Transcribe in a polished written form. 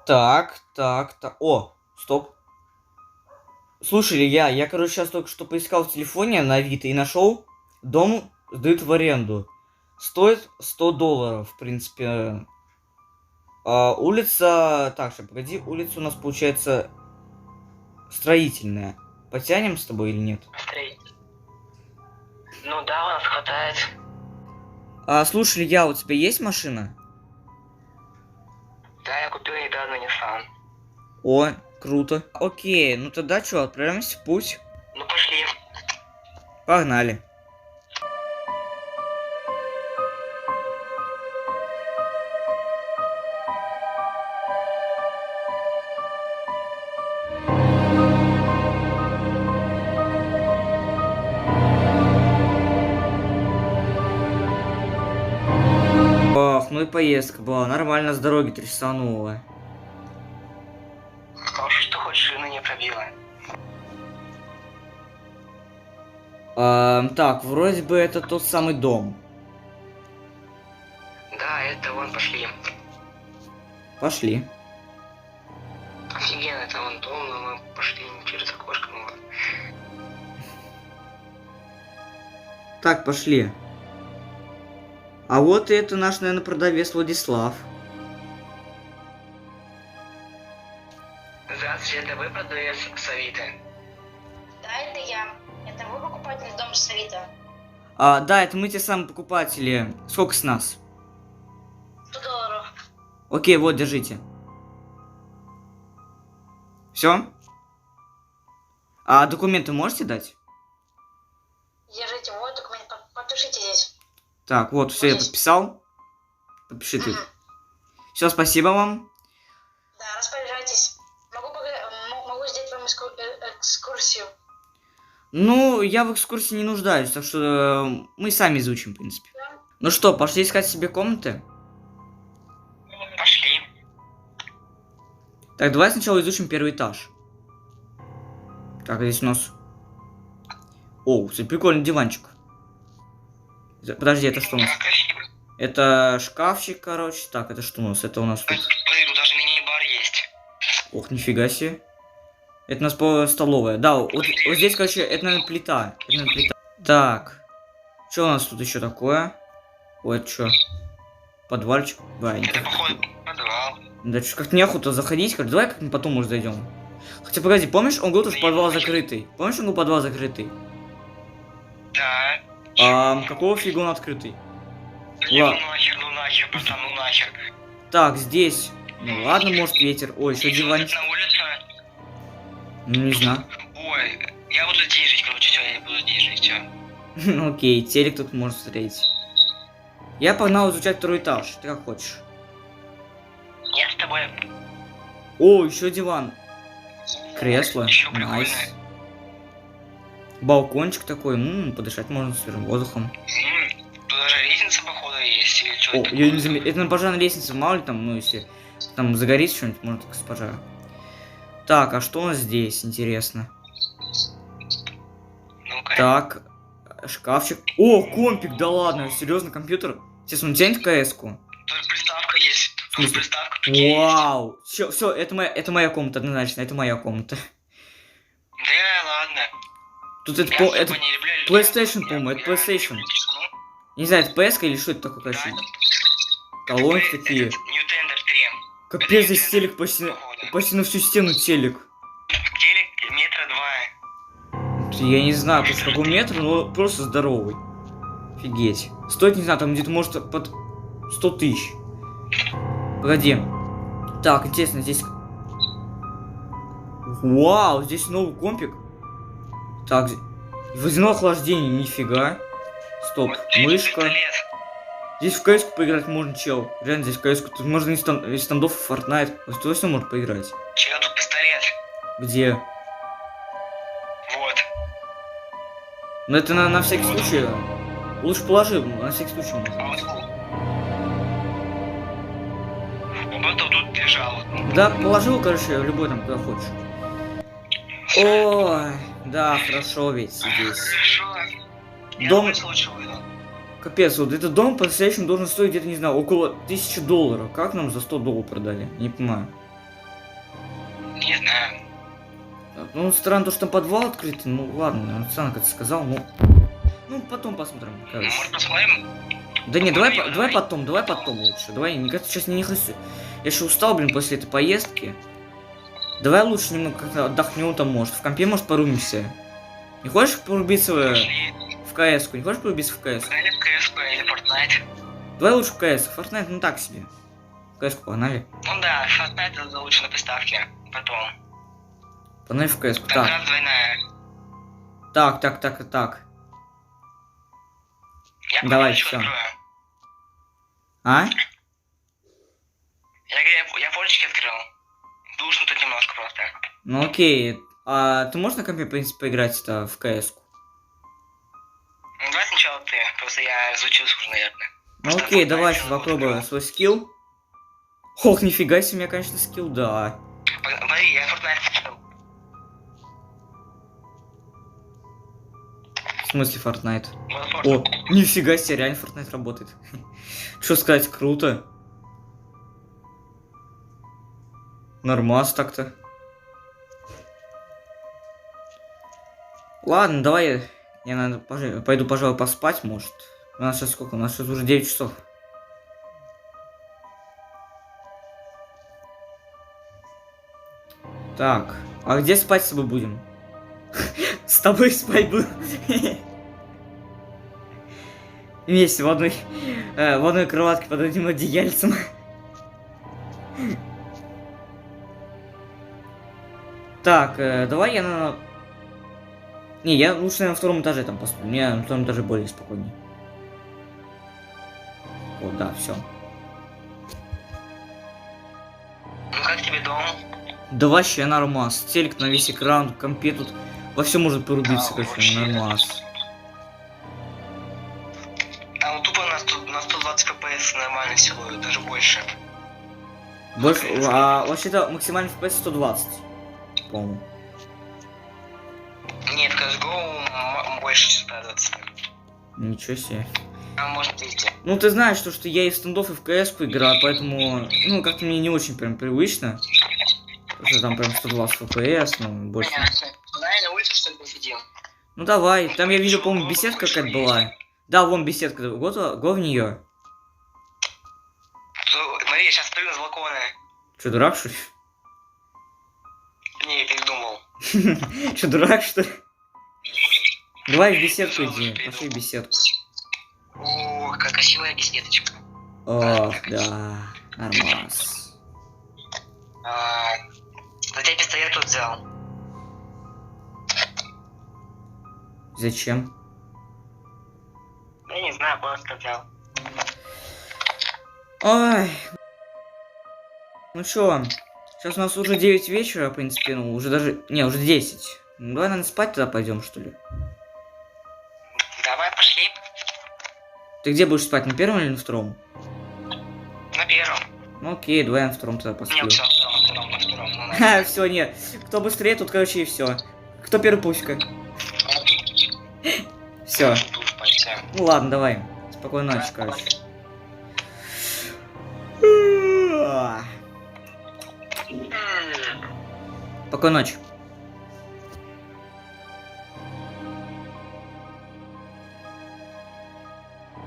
Так, так, так. О, стоп. Слушай, я, короче, сейчас только что поискал в телефоне на Авито и нашел. Дом сдают в аренду. Стоит $100, в принципе. Улица... Так, сейчас, погоди. Улица у нас, получается, строительная. Потянем с тобой или нет? Строитель. Ну да, у нас хватает. Слушай, Илья, у тебя есть машина? Да, я купил недавно Nissan. О, круто. Окей, ну тогда что, отправляемся в путь? Ну пошли. Погнали. Ох, ну и поездка была. Нормально с дороги трясанула. Ну что хоть шины не пробила. Так, вроде бы это тот самый дом. Да, это вон пошли. Пошли. Офигенно, это вон дом, но мы пошли не через окошко. Ну ладно. Так, пошли. А вот и это наш, наверное, продавец Владислав. Здравствуйте, это вы продавец с Авито? Да, это я. Это вы покупатель дома с Авито? Да, это мы те самые покупатели. Сколько с нас? $100. Окей, вот, держите. Все? А документы можете дать? Держите, вот документ, подпишите здесь. Так, вот, все, я Здесь. подписал. Подпиши ты. Все, спасибо вам. Да, распоряжайтесь. Могу сделать вам экскурсию. Ну, я в экскурсии не нуждаюсь, так что мы сами изучим, в принципе. Да. Ну что, пошли искать себе комнаты? Пошли. Так, давай сначала изучим первый этаж. Так, здесь у нас... О, кстати, прикольный диванчик. Подожди, это что у нас? Да, красиво. Это шкафчик, короче. Так, это что у нас? Это у нас тут... Смотри, тут даже мини-бар есть. Ох, нифига себе. Это у нас столовая. Да, вот здесь, короче, это, наверное, плита. Это, наверное, плита. Так. Что у нас тут еще такое? Ой, это что? Подвальчик? Да, Это походу подвал. да что как-то неохота заходить. Давай как-нибудь потом, может, зайдем. Хотя, погоди, помнишь, он говорил, что подвал закрытый? Помнишь, он был подвал закрытый? Да. Какого фига он открытый? Ну нахер, братан, ну нахер. Так, здесь. Ну ладно, может, ветер. Ой, еще И что, диванчик. на улице? Ну, не знаю. Ой, я буду здесь жить, короче, все, я буду здесь жить, все. Окей, телек тут можно смотреть. Я погнал изучать второй этаж. Ты как хочешь. Я с тобой. О, еще диван. Кресло. Еще Найс. прикольно. Балкончик такой. Подышать можно свежим воздухом. Тут даже лестница, походу, есть, или что О, это? я не заметил. Это на пожарной лестнице, мало ли там, ну, если там загорится что-нибудь, можно так с пожара. Так, а что у нас здесь, интересно? Ну-ка. Так, шкафчик. О, компик, да ладно, серьезно, компьютер? Сейчас он тянет КС-ку. Тут приставка есть. В смысле? Тут приставка тут есть. Вау! Все, это моя комната, однозначно, это моя комната. Да, ладно. Тут Я это особо не люблю людей. PlayStation, по-моему, это Я PlayStation. люблю тишину. Не знаю, это PS или что это такое, Да, короче. Колонки это такие. Nintendo 3. Капец, здесь телек почти на всю стену телек. Телек метра 2. Я не знаю, просто какой метр, но просто здоровый. Офигеть. Стоит, не знаю, там где-то может под 100 тысяч. Погоди. Так, интересно, здесь... Вау, здесь новый компик. Так, водяное охлаждение, нифига. Стоп, мышка. Здесь в КС поиграть можно, чел. Реально, здесь в КС тут можно из стандов в Fortnite. Вот кто все может поиграть? Чего тут пистолет? Где? Вот. Ну это на всякий случай. Лучше положи, на всякий случай А можно. вот он тут лежал. Да, положил, короче, любой там, куда хочешь. Ой, да, хорошо ведь здесь. Хорошо. Я Дом- лучше выйду. Капец, вот этот дом по-настоящему должен стоить где-то, не знаю, около $1000. Как нам за $100 продали? Не понимаю. Ну, странно, то, что там подвал открытый. Ну, ладно, Оксана как-то сказал, ну... Ну, потом посмотрим, короче. Может, посмотрим? Да не, давай потом лучше. Давай, мне кажется, сейчас не хочу. Я еще устал, блин, после этой поездки. Давай лучше немного как-то отдохнем там, может. В компе, может, порубимся. Не хочешь порубиться Пошли. в КС-ку? Не хочешь порубиться в КС? Или в КСП, или Fortnite. Давай лучше в КС. Fortnite, ну так себе. В КС-ку погнали. Ну да, Fortnite это лучше на приставке. Потом. Погнали в КС-ку. Там Так, раз двойная. так. Я Давай, форточку всё. открою. А? Я говорю, я форточки открыл. Душно тут немножко просто. Ну окей. А ты можешь на компе, в принципе, поиграть-то в КС-ку? Ну, давай сначала ты, просто я изучился уже, наверное. Ну Просто окей, Fortnite давай всё попробуем открыл. свой скилл. Ох, нифига себе, у меня, конечно, скилл, да. Смотри, я Fortnite открыл. В смысле Fortnite? Вот О, Fortnite. нифига себе, реально Fortnite работает. Что сказать, круто. Нормас так-то. Ладно, давай я надо, пойду, пожалуй, поспать, может. У нас сейчас сколько? У нас сейчас уже 9 часов. Так, а где спать с тобой будем? С тобой спать будем. Вместе в одной кроватке под одним одеяльцем. Так, давай я на... Не, я лучше на втором этаже там посплю. Мне на втором этаже более спокойнее. Вот, да, все. Ну как тебе дом? Да вообще нормас. Телек на весь экран, компе тут. Во все может порубиться, Да, короче, вообще. нормас. Там тупо на 120 FPS нормально все ловит, даже больше. Больше, а вообще-то максимальный FPS 120. По-моему. Нет, в CSGO больше 120. Ничего себе. А может 200. Ну ты знаешь, что я и в стендов, и в КС играю, поэтому, ну, как-то мне не очень прям привычно. Потому что там прям 120 FPS, ну, больше. Понятно. Давай на улице что ли посидим? Ну давай, там я видел, по-моему, беседка какая-то была. Да, вон беседка, го в нее. Смотри, я сейчас прыгну с балкона. Че, дурак, что ли? Не, я передумал. Че, дурак, что ли? Давай в беседку иди, пошли в беседку. О, какая красивая беседочка. Ох, да, нормас. Вот я пистолет тут взял. Зачем? Я не знаю, просто взял. Ой. Ну чё, сейчас у нас уже 9 вечера, в принципе, ну, уже даже... Не, уже 10. Ну, давай, наверное, спать тогда пойдем, что ли. Давай, пошли. Ты где будешь спать, на первом или на втором? На первом. Ну окей, давай я на втором тогда Не, посплю. все, на втором, на втором. Ну, на Ха, все, нет. Кто быстрее, тут, короче, и все. Кто первый пуська. Все. Буду спать, всё. Ну ладно, давай. Спокойной ночи, короче. Спокойной ночи.